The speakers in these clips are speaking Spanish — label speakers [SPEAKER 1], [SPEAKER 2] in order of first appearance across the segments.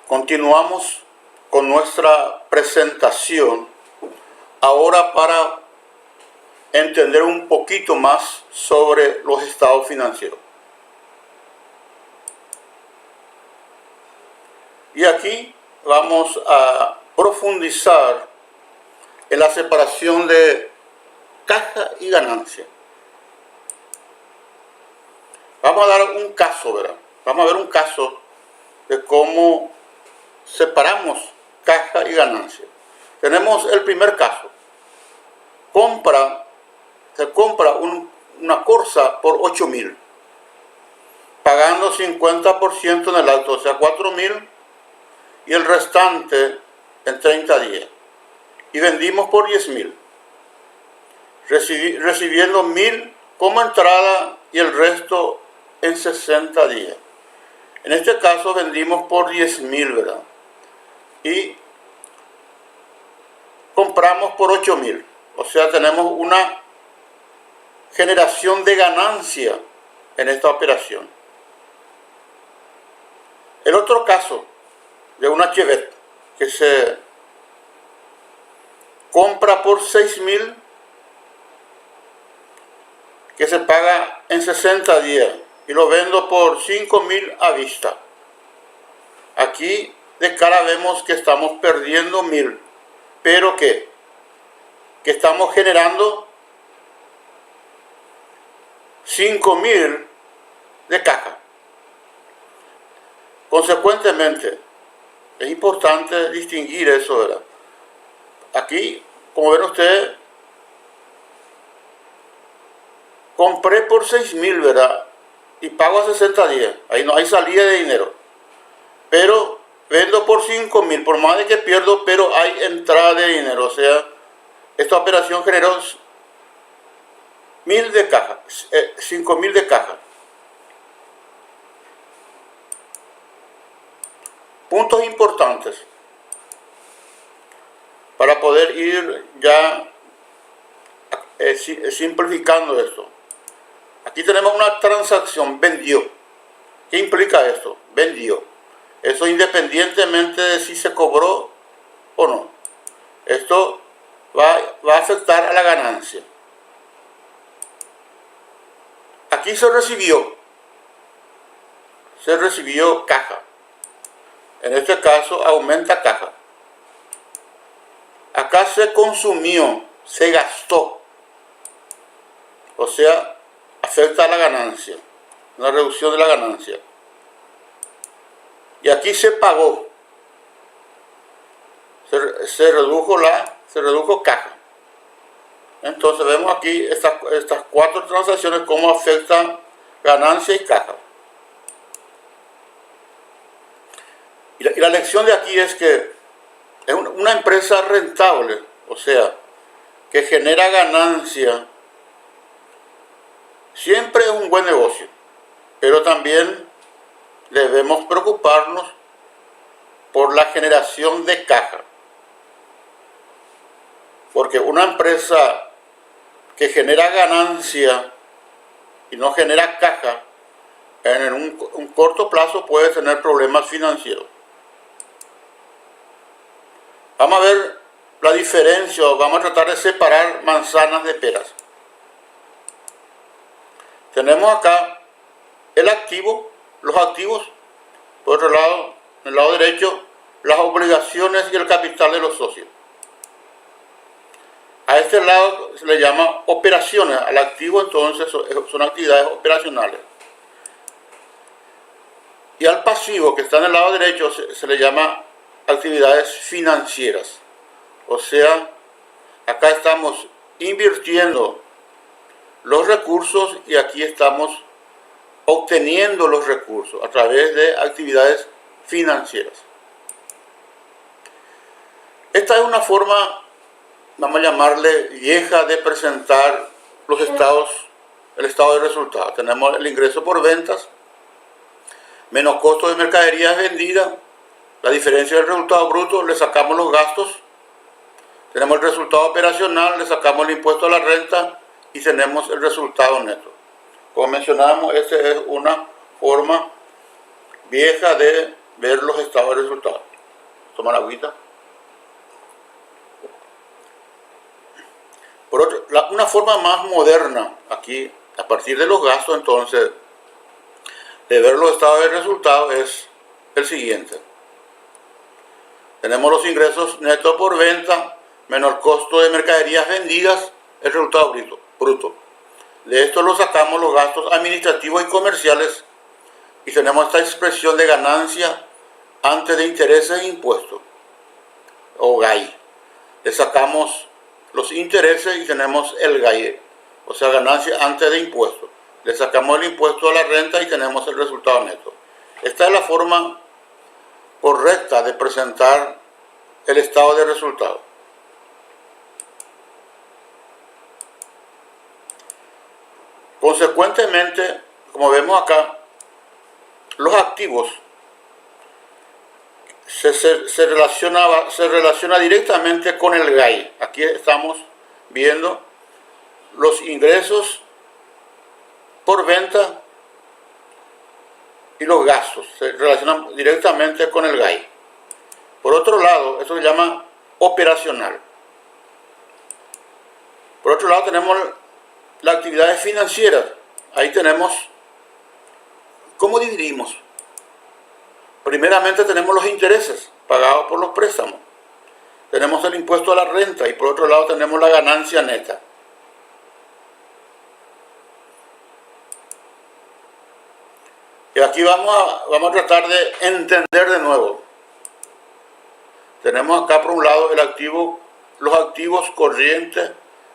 [SPEAKER 1] Continuamos con nuestra presentación ahora para entender un poquito más sobre los estados financieros. Y aquí vamos a profundizar en la separación de caja y ganancia. Vamos a dar un caso, ¿verdad? Vamos a ver un caso de cómo separamos caja y ganancia. Tenemos el primer caso. Se compra una Corsa por 8.000, pagando 50% en el acto, o sea, 4.000, y el restante en 30 días. Y vendimos por 10.000, recibiendo 1.000 como entrada y el resto en 60 días. En este caso vendimos por 10.000, ¿verdad? Y compramos por 8.000. O sea, tenemos una generación de ganancia en esta operación. El otro caso de una Chevette que se compra por 6.000, que se paga en 60 días, y lo vendo por 5.000 a vista. Aquí de cara vemos que estamos perdiendo 1.000, pero que estamos generando 5.000 de caja. Consecuentemente, es importante distinguir eso, ¿verdad? Aquí, como ven ustedes, compré por 6.000, ¿verdad? Y pago a 60 días. Ahí no hay salida de dinero. Pero vendo por 5.000, por más de que pierdo, pero hay entrada de dinero. O sea, esta operación generó 1.000 de caja, 5.000 de caja. Puntos importantes para poder ir ya simplificando esto. Aquí tenemos una transacción, vendió. ¿Qué implica esto? Vendió. Eso independientemente de si se cobró o no. Esto va a afectar a la ganancia. Aquí se recibió caja. En este caso aumenta caja. Acá se consumió, se gastó. O sea, afecta a la ganancia, una reducción de la ganancia. Y aquí se pagó, se redujo caja. Entonces vemos aquí estas cuatro transacciones cómo afectan ganancia y caja. Y la lección de aquí es que es una empresa rentable, o sea, que genera ganancia, siempre es un buen negocio, pero también debemos preocuparnos por la generación de caja. Porque una empresa que genera ganancia y no genera caja, en un corto plazo puede tener problemas financieros. Vamos a ver la diferencia, vamos a tratar de separar manzanas de peras. Tenemos acá el activo, los activos, por otro lado, en el lado derecho, las obligaciones y el capital de los socios. A este lado se le llama operaciones, al activo entonces son actividades operacionales. Y al pasivo, que está en el lado derecho, se le llama actividades financieras. O sea, acá estamos invirtiendo los recursos y aquí estamos obteniendo los recursos a través de actividades financieras. Esta es una forma, vamos a llamarle vieja, de presentar los estados, el estado de resultados. Tenemos el ingreso por ventas, menos costo de mercaderías vendidas, la diferencia del resultado bruto, le sacamos los gastos, tenemos el resultado operacional, le sacamos el impuesto a la renta y tenemos el resultado neto. Como mencionamos, esta es una forma vieja de ver los estados de resultados. Tomar agüita. Por otro, una forma más moderna aquí, a partir de los gastos, entonces, de ver los estados de resultados es el siguiente. Tenemos los ingresos netos por venta menos el costo de mercaderías vendidas, el resultado bruto. De esto lo sacamos los gastos administrativos y comerciales y tenemos esta expresión de ganancia antes de intereses e impuestos, o GAI. Le sacamos los intereses y tenemos el GAI, o sea, ganancia antes de impuestos. Le sacamos el impuesto a la renta y tenemos el resultado neto. Esta es la forma correcta de presentar el estado de resultados. Consecuentemente, como vemos acá, los activos se relaciona directamente con el GAI. Aquí estamos viendo los ingresos por venta y los gastos. Se relacionan directamente con el GAI. Por otro lado, esto se llama operacional. Por otro lado tenemos las actividades financieras. Ahí tenemos, ¿cómo dividimos? Primeramente tenemos los intereses pagados por los préstamos. Tenemos el impuesto a la renta y por otro lado tenemos la ganancia neta. Y aquí vamos a tratar de entender de nuevo. Tenemos acá por un lado los activos corrientes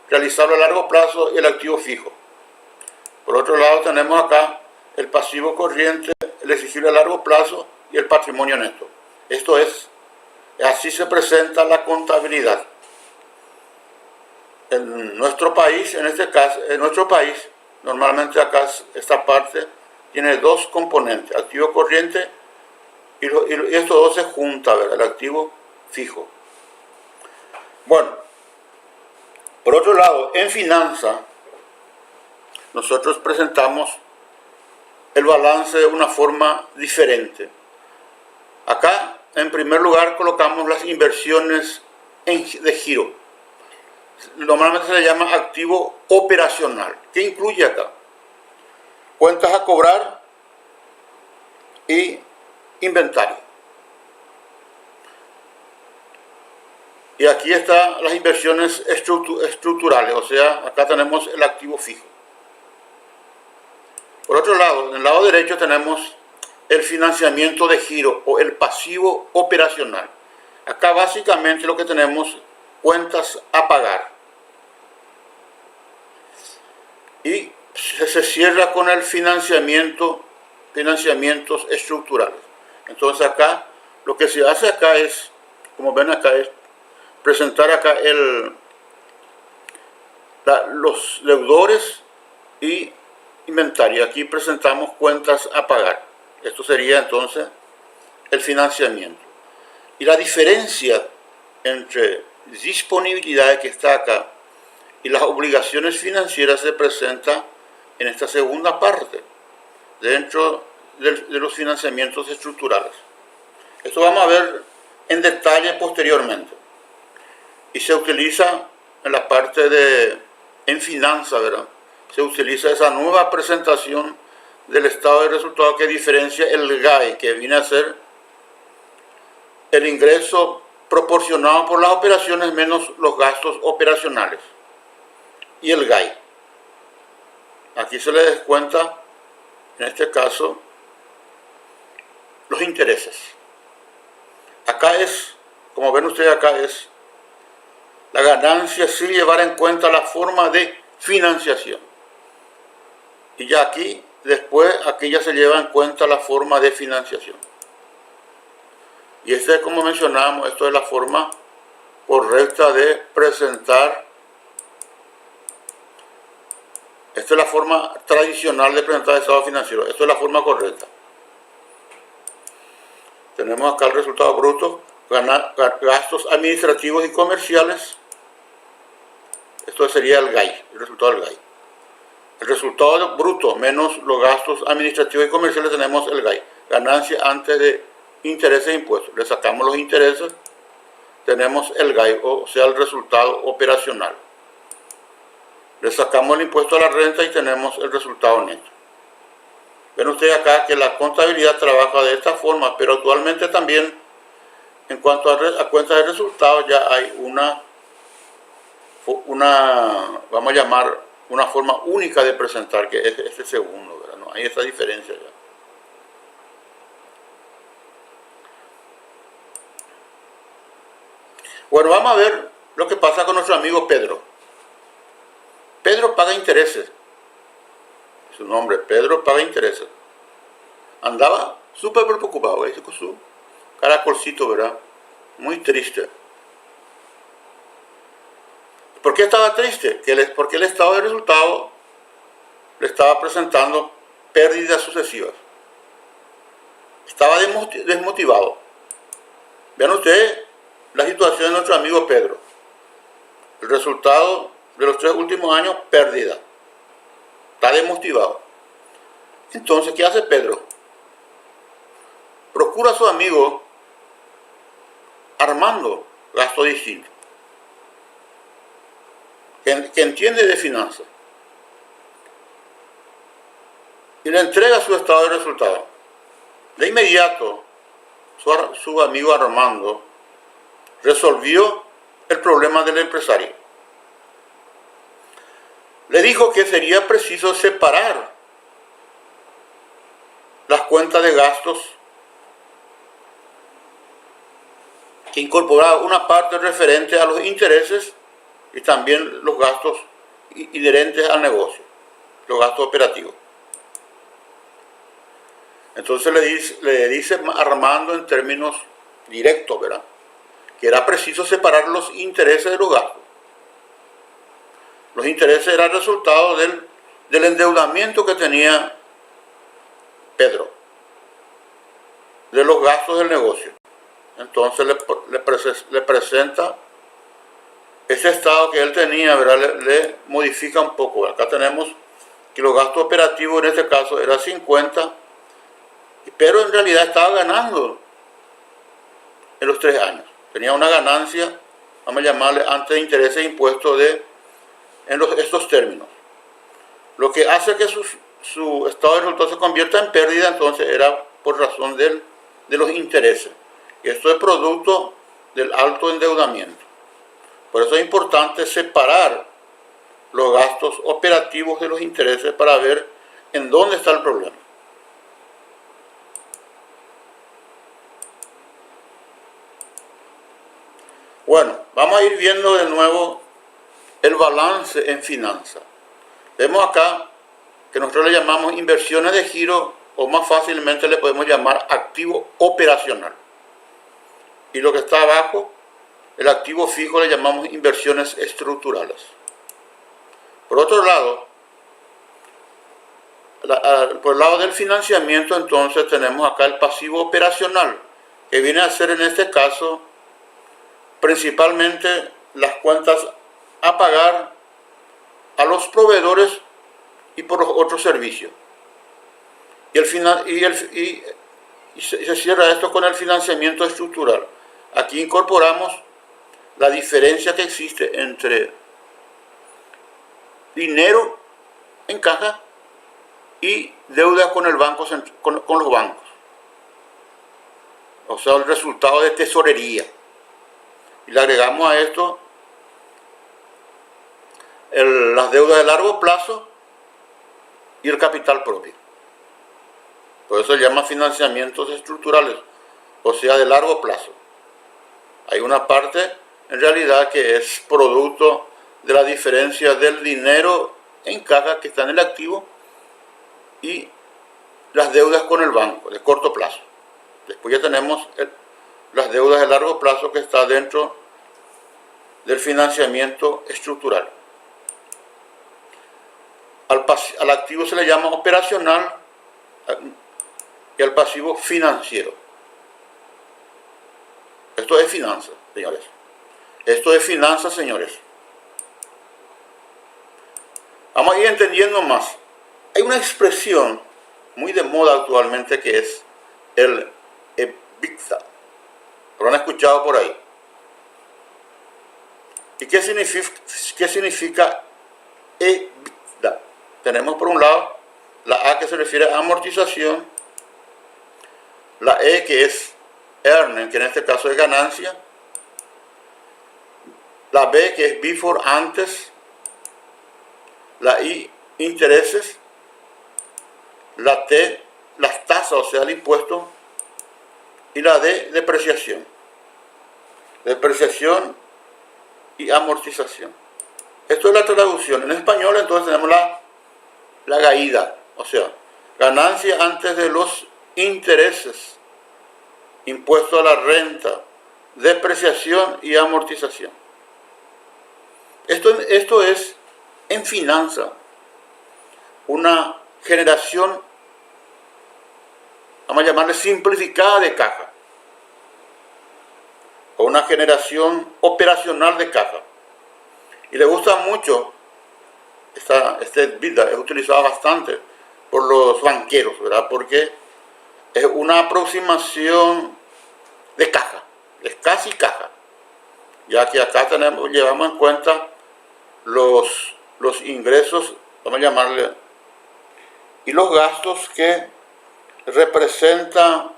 [SPEAKER 1] realizables a largo plazo y el activo fijo. Por otro lado tenemos acá el pasivo corriente, el exigible a largo plazo y el patrimonio neto. Esto es, así se presenta la contabilidad. En nuestro país, normalmente acá esta parte tiene dos componentes, activo corriente y estos dos se juntan, ¿verdad? El activo fijo. Bueno, por otro lado, en finanza, nosotros presentamos el balance de una forma diferente. Acá, en primer lugar, colocamos las inversiones de giro. Normalmente se le llama activo operacional. ¿Qué incluye acá? Cuentas a cobrar y inventario. Y aquí están las inversiones estructurales, o sea, acá tenemos el activo fijo. Por otro lado, en el lado derecho tenemos el financiamiento de giro o el pasivo operacional. Acá básicamente lo que tenemos, cuentas a pagar. Y se cierra con el financiamientos estructurales. Entonces acá, lo que se hace acá es, como ven acá, es presentar acá los deudores y inventario. Aquí presentamos cuentas a pagar. Esto sería entonces el financiamiento. Y la diferencia entre disponibilidad que está acá y las obligaciones financieras se presenta en esta segunda parte, dentro de los financiamientos estructurales. Esto vamos a ver en detalle posteriormente. Y se utiliza en la parte en finanzas, ¿verdad? Se utiliza esa nueva presentación del estado de resultados que diferencia el GAI, que viene a ser el ingreso proporcionado por las operaciones menos los gastos operacionales, y el GAI. Aquí se le descuenta, en este caso, los intereses. Acá es, como ven ustedes acá, es la ganancia sin llevar en cuenta la forma de financiación. Y ya aquí, después, aquí ya se lleva en cuenta la forma de financiación. Y esta es, como mencionábamos, esto es la forma correcta de presentar. Esta es la forma tradicional de presentar el estado financiero. Esto es la forma correcta. Tenemos acá el resultado bruto, gastos administrativos y comerciales. Esto sería el GAI, el resultado del GAI. El resultado bruto menos los gastos administrativos y comerciales tenemos el GAI, ganancia antes de intereses e impuestos. Le sacamos los intereses, tenemos el GAI, o sea, el resultado operacional. Le sacamos el impuesto a la renta y tenemos el resultado neto. Ven ustedes acá que la contabilidad trabaja de esta forma, pero actualmente también, en cuanto a cuentas de resultados, ya hay una, vamos a llamar, una forma única de presentar, que es este segundo, ¿verdad? No hay esta diferencia ya. Bueno, vamos a ver lo que pasa con nuestro amigo Pedro. Pedro paga intereses. Su nombre, Pedro paga intereses. Andaba súper preocupado, ¿ves? Con su caracolcito, ¿verdad? Muy triste. ¿Por qué estaba triste? Porque el estado de resultado le estaba presentando pérdidas sucesivas. Estaba desmotivado. Vean ustedes la situación de nuestro amigo Pedro. El resultado de los 3 últimos años, pérdida. Está desmotivado. Entonces, ¿qué hace Pedro? Procura a su amigo Armando gasto distinto, que entiende de finanzas, y le entrega su estado de resultado. De inmediato, su amigo Armando resolvió el problema del empresario. Le dijo que sería preciso separar las cuentas de gastos, que incorporaba una parte referente a los intereses y también los gastos inherentes al negocio, los gastos operativos. Entonces le dice Armando en términos directos, ¿verdad?, que era preciso separar los intereses de los gastos. Los intereses eran resultado del endeudamiento que tenía Pedro, de los gastos del negocio. Entonces le presenta ese estado que él tenía, ¿verdad? Le modifica un poco. Acá tenemos que los gastos operativos en este caso eran 50, pero en realidad estaba ganando en los 3 años. Tenía una ganancia, vamos a llamarle, antes de intereses e impuestos estos términos. Lo que hace que su estado de resultado se convierta en pérdida, entonces era por razón de los intereses. Y esto es producto del alto endeudamiento. Por eso es importante separar los gastos operativos de los intereses para ver en dónde está el problema. Bueno, vamos a ir viendo de nuevo el balance en finanzas. Vemos acá que nosotros le llamamos inversiones de giro, o más fácilmente le podemos llamar activo operacional. Y lo que está abajo, el activo fijo, le llamamos inversiones estructurales. Por otro lado, por el lado del financiamiento, entonces tenemos acá el pasivo operacional, que viene a ser en este caso principalmente las cuentas a pagar a los proveedores y por los otros servicios. Y se cierra esto con el financiamiento estructural. Aquí incorporamos la diferencia que existe entre dinero en caja y deuda con el banco, con los bancos. O sea, el resultado de tesorería. Y le agregamos a esto las deudas de largo plazo y el capital propio. Por eso se llama financiamientos estructurales, o sea, de largo plazo. Hay una parte, en realidad, que es producto de la diferencia del dinero en caja que está en el activo y las deudas con el banco de corto plazo. Después ya tenemos las deudas de largo plazo, que está dentro del financiamiento estructural. Al activo se le llama operacional y al pasivo financiero. Esto es finanzas, señores. Esto es finanzas, señores. Vamos a ir entendiendo más. Hay una expresión muy de moda actualmente que es el EBITDA. Lo han escuchado por ahí. ¿Y qué significa EBITDA? Tenemos por un lado la A, que se refiere a amortización, la E, que es earning, que en este caso es ganancia, la B, que es before, antes, la I, intereses, la T, las tasas, o sea, el impuesto, y la D, depreciación. Depreciación y amortización. Esto es la traducción. En español, entonces, tenemos la GAIDA, o sea, ganancia antes de los intereses, impuesto a la renta, depreciación y amortización. Esto es, en finanza, una generación, vamos a llamarle simplificada de caja, o una generación operacional de caja. Y le gusta mucho, este EBITDA es utilizado bastante por los banqueros, ¿verdad? Porque es una aproximación de caja, es casi caja, ya que acá llevamos en cuenta los ingresos, vamos a llamarle, y los gastos que representan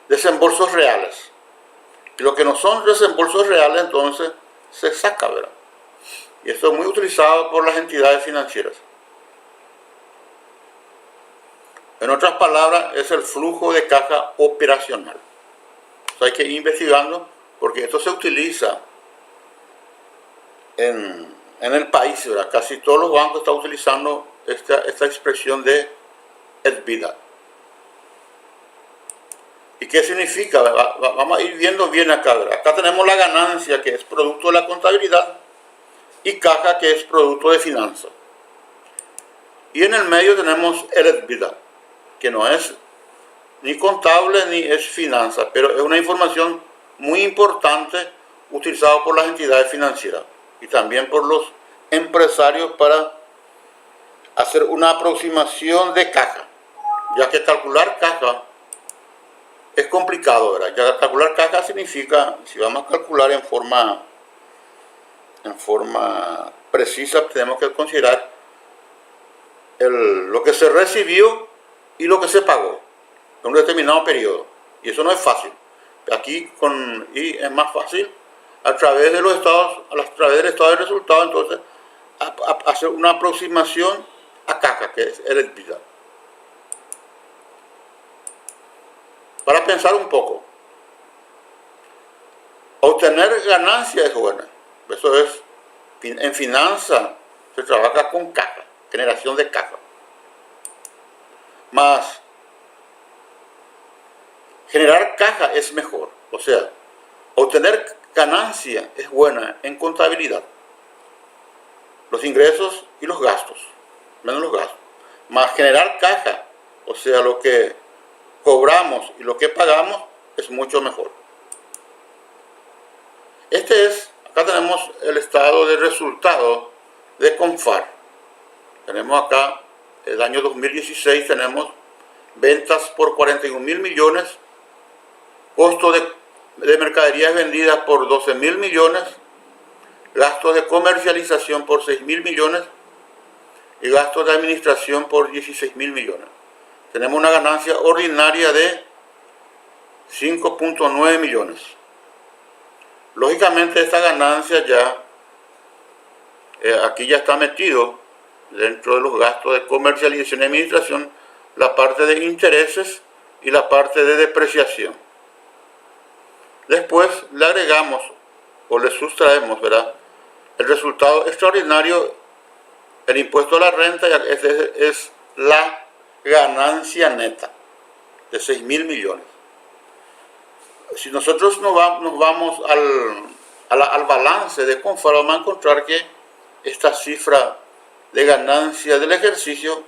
[SPEAKER 1] desembolsos reales. Y lo que no son desembolsos reales, entonces se saca, ¿verdad? Y esto es muy utilizado por las entidades financieras. En otras palabras, es el flujo de caja operacional. O sea, hay que ir investigando, porque esto se utiliza en el país, ¿verdad? Casi todos los bancos están utilizando esta expresión de EBITDA. ¿Y qué significa? Vamos a ir viendo bien acá, ¿verdad? Acá tenemos la ganancia, que es producto de la contabilidad, y caja, que es producto de finanzas. Y en el medio tenemos el EBITDA, que no es ni contable ni es finanza, pero es una información muy importante utilizada por las entidades financieras y también por los empresarios para hacer una aproximación de caja, ya que calcular caja es complicado, ¿verdad? Ya calcular caja significa, si vamos a calcular en forma precisa, tenemos que considerar lo que se recibió y lo que se pagó en un determinado periodo. Y eso no es fácil. Aquí es más fácil a través de los estados, a través del estado de resultados, entonces hacer una aproximación a caja, que es el EBITDA. Para pensar un poco, obtener ganancias es buena. Eso es, en finanzas se trabaja con caja, generación de caja. Más, generar caja es mejor. O sea, obtener ganancia es buena en contabilidad. Los ingresos y los gastos, menos los gastos. Más generar caja, o sea, lo que cobramos y lo que pagamos es mucho mejor. Acá tenemos el estado de resultados de Confar. Tenemos acá el año 2016, tenemos ventas por 41.000 millones, costo de mercaderías vendidas por 12.000 millones, gastos de comercialización por 6.000 millones y gastos de administración por 16.000 millones. Tenemos una ganancia ordinaria de 5.9 millones. Lógicamente esta ganancia aquí ya está metido dentro de los gastos de comercialización y administración la parte de intereses y la parte de depreciación. Después le agregamos o le sustraemos, ¿verdad?, el resultado extraordinario, el impuesto a la renta, es la ganancia neta de 6.000 millones. Si nosotros nos vamos al balance de Confar, vamos a encontrar que esta cifra de ganancia del ejercicio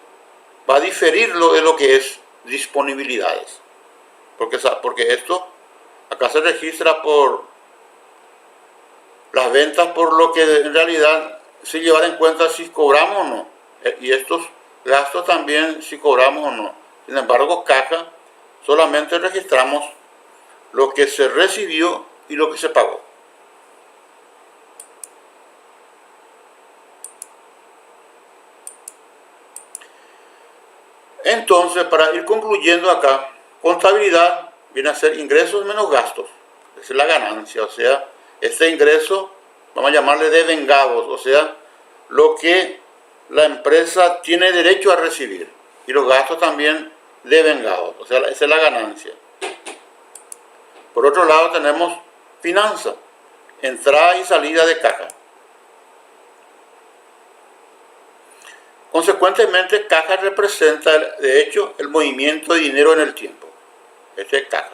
[SPEAKER 1] va a diferir de lo que es disponibilidades. Porque esto acá se registra por las ventas, por lo que en realidad se lleva en cuenta si cobramos o no. Y estos gastos también si cobramos o no. Sin embargo, caja solamente registramos lo que se recibió y lo que se pagó. Entonces, para ir concluyendo acá, contabilidad viene a ser ingresos menos gastos. Esa es la ganancia, o sea, este ingreso, vamos a llamarle devengados, o sea, lo que la empresa tiene derecho a recibir. Y los gastos también devengados, o sea, esa es la ganancia. Por otro lado tenemos finanzas, entrada y salida de caja. Consecuentemente, caja representa, de hecho, el movimiento de dinero en el tiempo. Este es caja.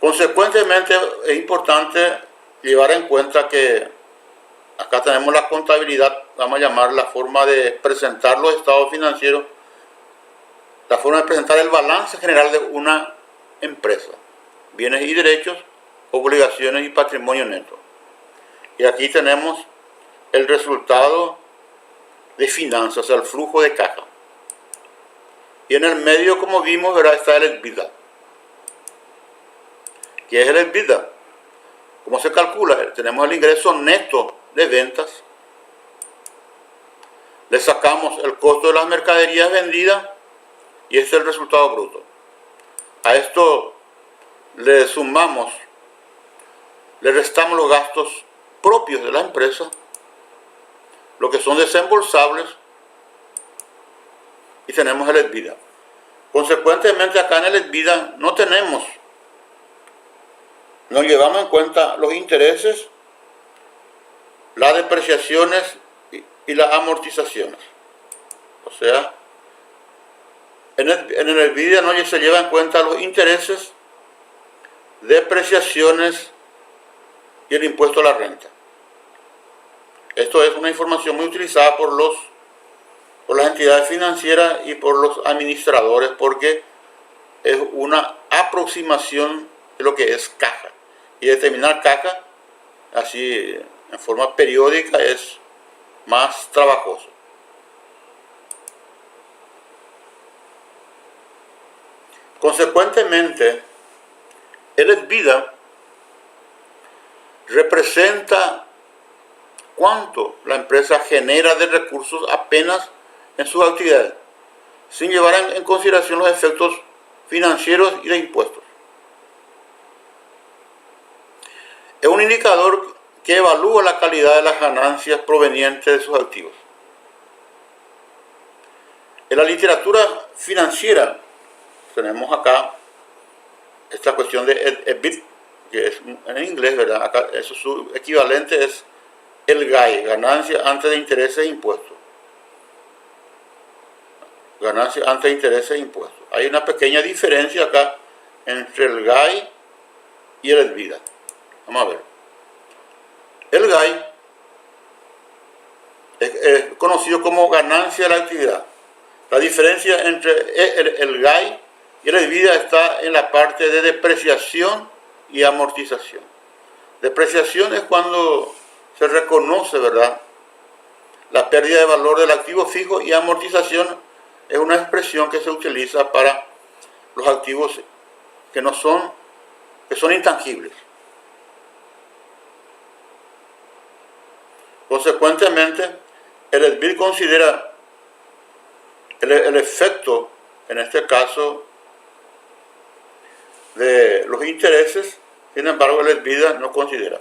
[SPEAKER 1] Consecuentemente, es importante llevar en cuenta que acá tenemos la contabilidad, vamos a llamar la forma de presentar los estados financieros, la forma de presentar el balance general de una empresa, bienes y derechos, obligaciones y patrimonio neto. Y aquí tenemos el resultado de finanzas, o sea, el flujo de caja. Y en el medio, como vimos, ¿verdad?, está el EBITDA. ¿Qué es el EBITDA? ¿Cómo se calcula? Tenemos el ingreso neto de ventas. Le sacamos el costo de las mercaderías vendidas y este es el resultado bruto. A esto le sumamos, le restamos los gastos propios de la empresa, lo que son desembolsables, y tenemos el EBITDA. Consecuentemente, acá en el EBITDA no llevamos en cuenta los intereses, las depreciaciones y las amortizaciones. O sea, en el EBITDA no se lleva en cuenta los intereses, depreciaciones y el impuesto a la renta. Esto es una información muy utilizada por las entidades financieras y por los administradores, porque es una aproximación de lo que es caja. Y determinar caja así en forma periódica es más trabajoso. Consecuentemente, el EBITDA representa cuánto la empresa genera de recursos apenas en sus actividades, sin llevar en consideración los efectos financieros y de impuestos. Es un indicador que evalúa la calidad de las ganancias provenientes de sus activos. En la literatura financiera tenemos acá esta cuestión de EBIT, que es en inglés, ¿verdad? Acá su equivalente es el GAI, ganancia antes de intereses e impuestos. Ganancia antes de intereses e impuestos. Hay una pequeña diferencia acá entre el GAI y el EBITDA. Vamos a ver. El GAI es conocido como ganancia de la actividad. La diferencia entre el GAI y el EBITDA está en la parte de depreciación y amortización. Depreciación es cuando se reconoce, ¿verdad?, la pérdida de valor del activo fijo, y amortización es una expresión que se utiliza para los activos que son intangibles. Consecuentemente, el EBIT considera el efecto, en este caso, de los intereses, sin embargo, el EBITDA no considera.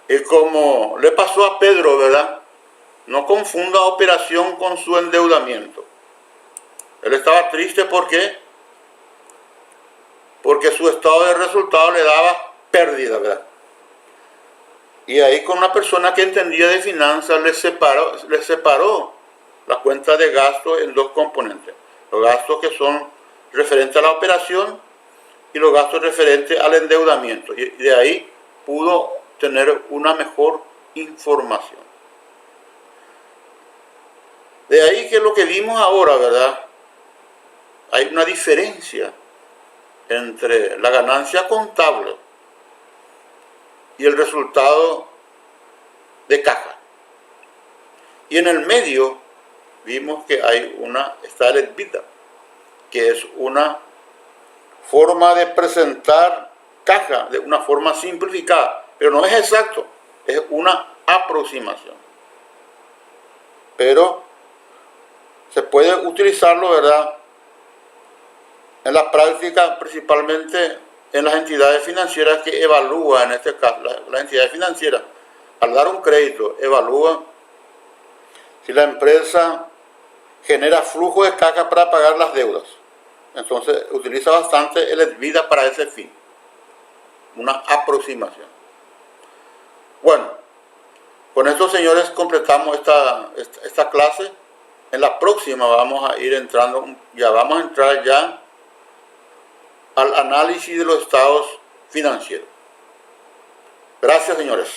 [SPEAKER 1] Y como le pasó a Pedro, ¿verdad?, no confunda operación con su endeudamiento. Él estaba triste, ¿por qué? Porque su estado de resultado le daba pérdida, ¿verdad? Y ahí, con una persona que entendía de finanzas, le separó la cuenta de gastos en dos componentes. Los gastos que son referentes a la operación y los gastos referentes al endeudamiento. Y de ahí pudo tener una mejor información. De ahí que lo que vimos ahora, ¿verdad?, hay una diferencia entre la ganancia contable y el resultado de caja. Y en el medio vimos que está el EBITDA, que es una forma de presentar caja de una forma simplificada, pero no es exacto, es una aproximación. Pero se puede utilizarlo, ¿verdad?, en la práctica, principalmente en las entidades financieras que evalúan, en este caso, las entidades financieras, al dar un crédito, evalúan si la empresa genera flujo de caja para pagar las deudas. Entonces, utiliza bastante el EBITDA para ese fin. Una aproximación. Bueno, con esto, señores, completamos esta clase. En la próxima vamos a ir entrando, vamos a entrar ya al análisis de los estados financieros. Gracias, señores.